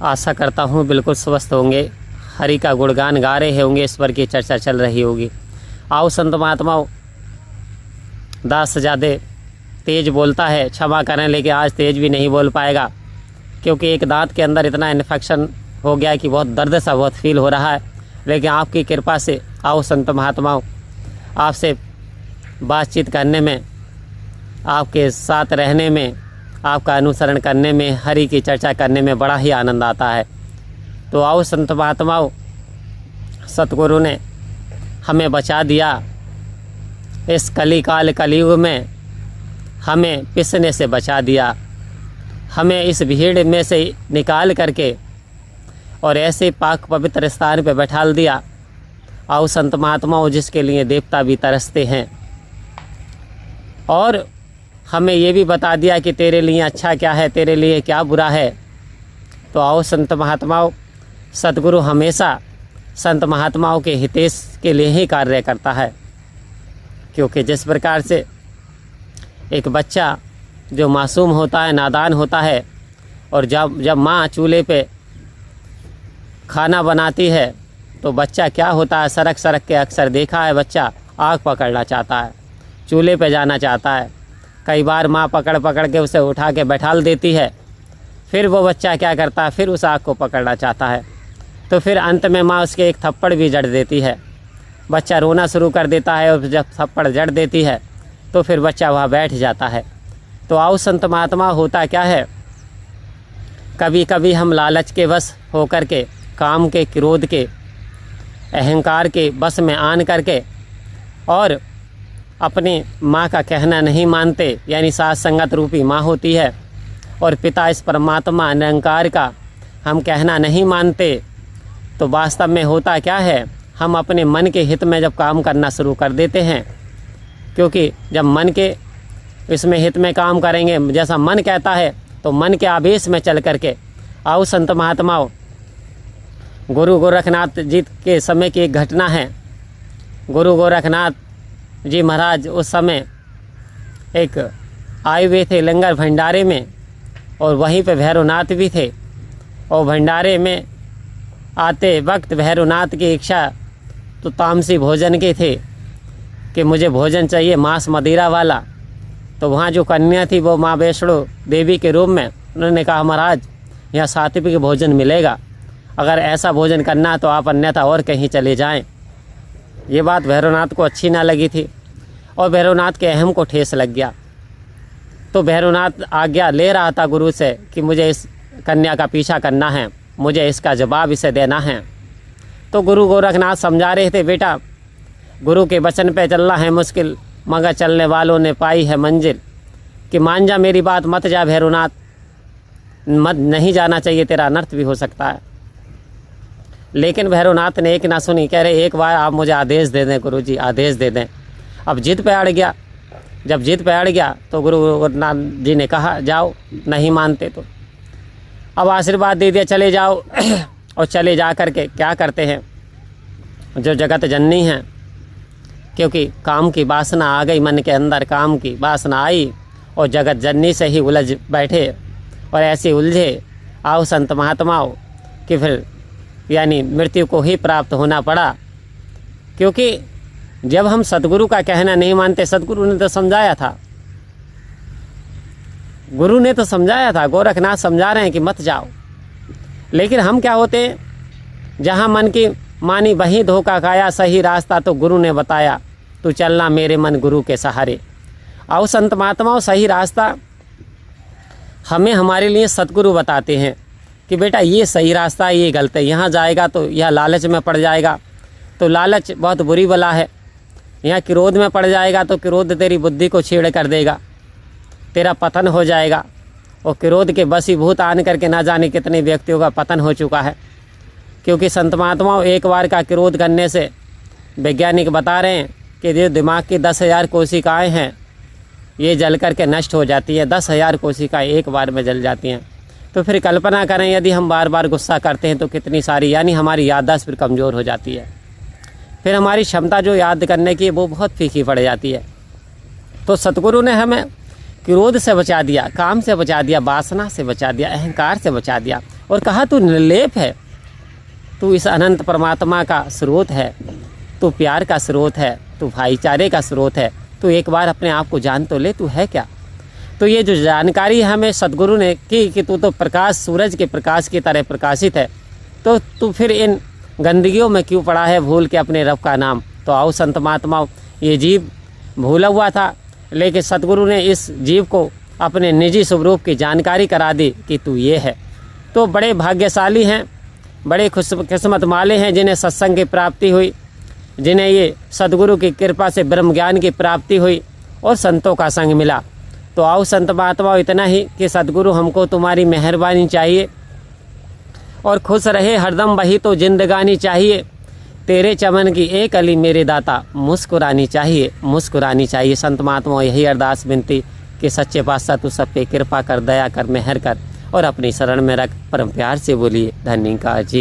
आशा करता हूँ बिल्कुल स्वस्थ होंगे, हरि का गुणगान गा रहे होंगे, ईश्वर की चर्चा चल रही होगी। आओ संत महात्माओं, दास ज़्यादा तेज बोलता है, क्षमा करें, लेकिन आज तेज भी नहीं बोल पाएगा क्योंकि एक दांत के अंदर इतना इन्फेक्शन हो गया है कि बहुत दर्द सा बहुत फील हो रहा है। लेकिन आपकी कृपा से आओ संत महात्माओं, आपसे बातचीत करने में, आपके साथ रहने में, आपका अनुसरण करने में, हरि की चर्चा करने में बड़ा ही आनंद आता है। तो आओ संत महात्माओं, सतगुरु ने हमें बचा दिया इस कलिकाल कलयुग में, हमें पिसने से बचा दिया, हमें इस भीड़ में से निकाल करके और ऐसे पाक पवित्र स्थान पर बैठाल दिया। आओ संत महात्माओं, जिसके लिए देवता भी तरसते हैं, और हमें ये भी बता दिया कि तेरे लिए अच्छा क्या है, तेरे लिए क्या बुरा है। तो आओ संत महात्माओं, सतगुरु हमेशा संत महात्माओं के हितेश के लिए ही कार्य करता है, क्योंकि जिस प्रकार से एक बच्चा जो मासूम होता है, नादान होता है, और जब माँ चूल्हे पे खाना बनाती है तो बच्चा क्या होता है, सरक सरक के, अक्सर देखा है, बच्चा आग पकड़ना चाहता है, चूल्हे पे जाना चाहता है। कई बार माँ पकड़ पकड़ के उसे उठा के बैठाल देती है, फिर वो बच्चा क्या करता है, फिर उस आग को पकड़ना चाहता है। तो फिर अंत में माँ उसके एक थप्पड़ भी जड़ देती है, बच्चा रोना शुरू कर देता है, और जब थप्पड़ जड़ देती है तो फिर बच्चा वहाँ बैठ जाता है। तो आओ संत महात्मा, होता क्या है, कभी कभी हम लालच के वश होकर के, काम के, क्रोध के, अहंकार के बस में आन करके और अपनी माँ का कहना नहीं मानते, यानी साथ संगत रूपी माँ होती है, और पिता इस परमात्मा निरंकार का हम कहना नहीं मानते। तो वास्तव में होता क्या है, हम अपने मन के हित में जब काम करना शुरू कर देते हैं, क्योंकि जब मन के इसमें हित में काम करेंगे, जैसा मन कहता है, तो मन के आवेश में चल करके, आओ संत महात्माओं, गुरु गोरखनाथ जी के समय की एक घटना है। गुरु गोरखनाथ जी महाराज उस समय एक आए हुए थे लंगर भंडारे में, और वहीं पे भैरवनाथ भी थे। और भंडारे में आते वक्त भैरवनाथ की इच्छा तो तामसी भोजन की थी कि मुझे भोजन चाहिए मांस मदिरा वाला। तो वहाँ जो कन्या थी वो माँ वैष्णो देवी के रूप में, उन्होंने कहा महाराज यहाँ सात्विक भोजन मिलेगा, अगर ऐसा भोजन करना तो आप अन्यथा और कहीं चले जाएं। ये बात भैरवनाथ को अच्छी ना लगी थी, और भैरवनाथ के अहम को ठेस लग गया। तो भैरवनाथ आज्ञा ले रहा था गुरु से कि मुझे इस कन्या का पीछा करना है, मुझे इसका जवाब इसे देना है। तो गुरु गोरखनाथ समझा रहे थे, बेटा गुरु के वचन पे चलना है मुश्किल, मगर चलने वालों ने पाई है मंजिल, कि मान जा मेरी बात, मत जा भैरवनाथ, मत नहीं जाना चाहिए, तेरा अनर्थ भी हो सकता है। लेकिन भैरवनाथ ने एक ना सुनी, कह रहे एक बार आप मुझे आदेश दे दें गुरुजी, आदेश दे दें। अब जिद पे अड़ गया। जब जिद पे अड़ गया तो गुरु गोरखनाथ जी ने कहा जाओ, नहीं मानते तो अब आशीर्वाद दे दिया, चले जाओ। और चले जा कर के क्या करते हैं, जो जगत जननी है, क्योंकि काम की वासना आ गई मन के अंदर, काम की वासना आई और जगत जननी से ही उलझ बैठे, और ऐसे उलझे आओ संत महात्माओं कि फिर यानी मृत्यु को ही प्राप्त होना पड़ा। क्योंकि जब हम सतगुरु का कहना नहीं मानते, सतगुरु ने तो समझाया था, गुरु ने तो समझाया था, गोरखनाथ समझा रहे हैं कि मत जाओ, लेकिन हम क्या होते, जहाँ मन की मानी वहीं धोखा खाया, सही रास्ता तो गुरु ने बताया, तू चलना मेरे मन गुरु के सहारे। आओ संत महात्माओं, सही रास्ता हमें हमारे लिए सतगुरु बताते हैं कि बेटा ये सही रास्ता है, ये गलत है, यहाँ जाएगा तो यह लालच में पड़ जाएगा, तो लालच बहुत बुरी बला है। यहाँ क्रोध में पड़ जाएगा तो क्रोध तेरी बुद्धि को छेड़ कर देगा, तेरा पतन हो जाएगा। और क्रोध के वशीभूत आन करके ना जाने कितने व्यक्तियों का पतन हो चुका है। क्योंकि संत महात्माओं, एक बार का क्रोध करने से वैज्ञानिक बता रहे हैं कि जो दिमाग की 10,000 कोशिकाएँ हैं, ये जल करके नष्ट हो जाती है। 10,000 कोशिकाएँ एक बार में जल जाती हैं। तो फिर कल्पना करें, यदि हम बार बार गुस्सा करते हैं तो कितनी सारी, यानी हमारी याददाश्त फिर कमज़ोर हो जाती है, फिर हमारी क्षमता जो याद करने की वो बहुत फीकी पड़ जाती है। तो सतगुरु ने हमें क्रोध से बचा दिया, काम से बचा दिया, वासना से बचा दिया, अहंकार से बचा दिया, और कहा तू निर्लेप है, तू इस अनंत परमात्मा का स्रोत है, तू प्यार का स्रोत है, तू भाईचारे का स्रोत है, तू एक बार अपने आप को जान तो ले, तू है क्या। तो ये जो जानकारी हमें सद्गुरु ने की कि तू तो प्रकाश, सूरज के प्रकाश की तरह प्रकाशित है, तो तू फिर इन गंदगियों में क्यों पड़ा है भूल के अपने रब का नाम। तो आओ संत महात्माओं, ये जीव भूला हुआ था, लेकिन सद्गुरु ने इस जीव को अपने निजी स्वरूप की जानकारी करा दी कि तू ये है। तो बड़े भाग्यशाली हैं, बड़े खुशकिस्मत वाले हैं जिन्हें सत्संग की प्राप्ति हुई, जिन्हें ये सद्गुरु की कृपा से ब्रह्म ज्ञान की प्राप्ति हुई और संतों का संग मिला। तो आओ संत महात्माओं, इतना ही कि सद्गुरु हमको तुम्हारी मेहरबानी चाहिए और खुश रहे हरदम वही तो जिंदगानी चाहिए। तेरे चमन की एक अली मेरे दाता, मुस्कुरानी चाहिए, मुस्कुरानी चाहिए। संत महात्माओं, यही अरदास विनती कि सच्चे पातशाह तू सब पे कृपा कर, दया कर, मेहर कर और अपनी शरण में रख। परम प्यार से बोलिए धन्यवाद जी।